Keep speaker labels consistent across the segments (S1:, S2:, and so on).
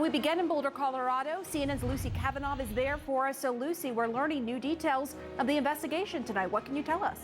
S1: We begin in Boulder, Colorado. CNN's Lucy Kafanov is there for us. So, Lucy, we're learning new details of the investigation tonight. What can you tell us?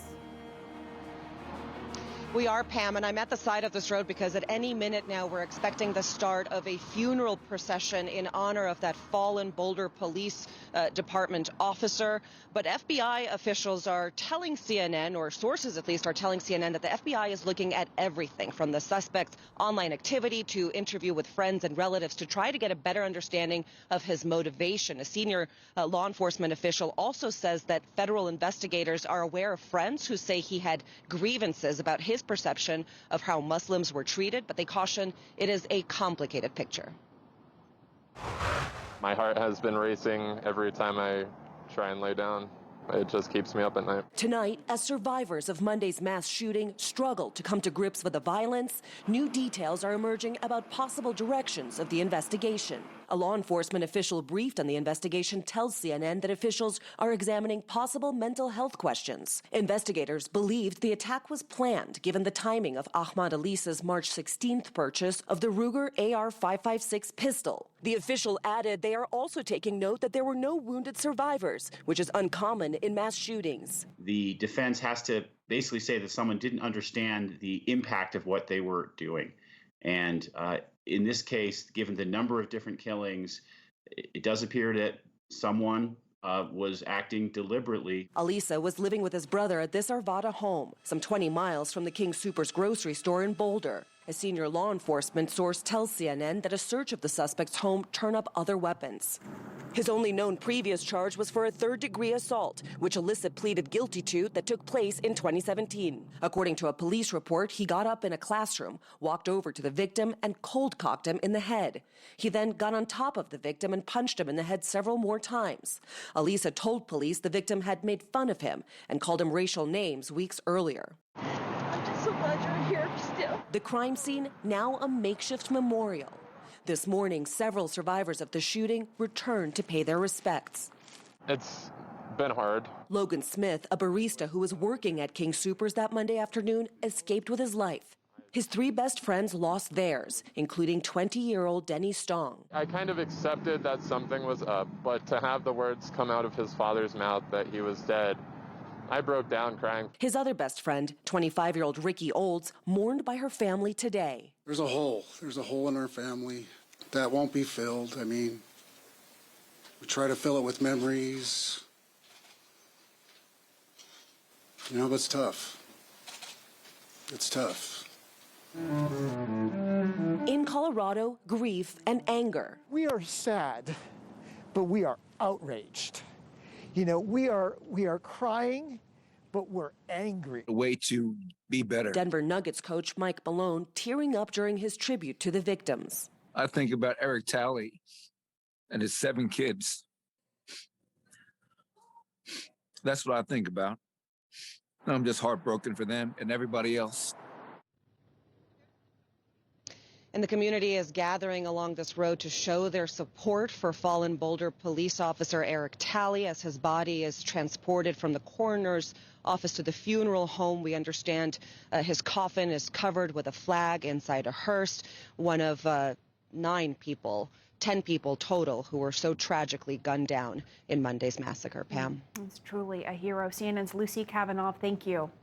S2: We are, Pam, and I'm at the side of this road because at any minute now we're expecting the start of a funeral procession in honor of that fallen Boulder Police Department officer. But FBI officials are telling CNN, or sources at least are telling CNN, that the FBI is looking at everything from the suspect's online activity to interview with friends and relatives to try to get a better understanding of his motivation. A senior law enforcement official also says that federal investigators are aware of friends who say he had grievances about his perception of how Muslims were treated, but they caution it is a complicated picture.
S3: My heart has been racing every time I try and lay down. It just keeps me up at night.
S4: Tonight, as survivors of Monday's mass shooting struggle to come to grips with the violence, new details are emerging about possible directions of the investigation. A law enforcement official briefed on the investigation tells CNN that officials are examining possible mental health questions. Investigators believed the attack was planned given the timing of Ahmad Alisa's March 16th purchase of the Ruger AR-556 pistol. The official added they are also taking note that there were no wounded survivors, which is uncommon in mass shootings.
S5: The defense has to basically say that someone didn't understand the impact of what they were doing. And in this case, given the number of different killings, it does appear that someone was acting deliberately.
S4: Alisa was living with his brother at this Arvada home, some 20 miles from the King Soopers grocery store in Boulder. A senior law enforcement source tells CNN that a search of the suspect's home turned up other weapons. His only known previous charge was for a third-degree assault, which Alisa pleaded guilty to, that took place in 2017. According to a police report, he got up in a classroom, walked over to the victim, and cold-cocked him in the head. He then got on top of the victim and punched him in the head several more times. Alisa told police the victim had made fun of him and called him racial names weeks earlier.
S6: I'm just so glad you're here still.
S4: The crime scene, now a makeshift memorial. This morning, several survivors of the shooting returned to pay their respects.
S3: It's been hard.
S4: Logan Smith, a barista who was working at King Soopers that Monday afternoon, escaped with his life. His three best friends lost theirs, including 20-year-old Denny Stong.
S3: I kind of accepted that something was up, but to have the words come out of his father's mouth that he was dead, I broke down crying.
S4: His other best friend, 25-year-old Ricky Olds, mourned by her family today.
S7: There's a hole in our family that won't be filled. I mean, we try to fill it with memories. You know, but it's tough. It's tough.
S4: In Colorado, grief and anger.
S8: We are sad, but we are outraged. You know, we are crying, but we're angry.
S9: A way to be better.
S4: Denver Nuggets coach Mike Malone tearing up during his tribute to the victims.
S9: I think about Eric Talley and his 7 kids. That's what I think about. I'm just heartbroken for them and everybody else.
S2: And the community is gathering along this road to show their support for fallen Boulder police officer Eric Talley as his body is transported from the coroner's office to the funeral home. We understand his coffin is covered with a flag inside a hearse. One of 10 people total who were so tragically gunned down in Monday's massacre. Pam.
S1: It's truly a hero. CNN's Lucy Kafanov, thank you.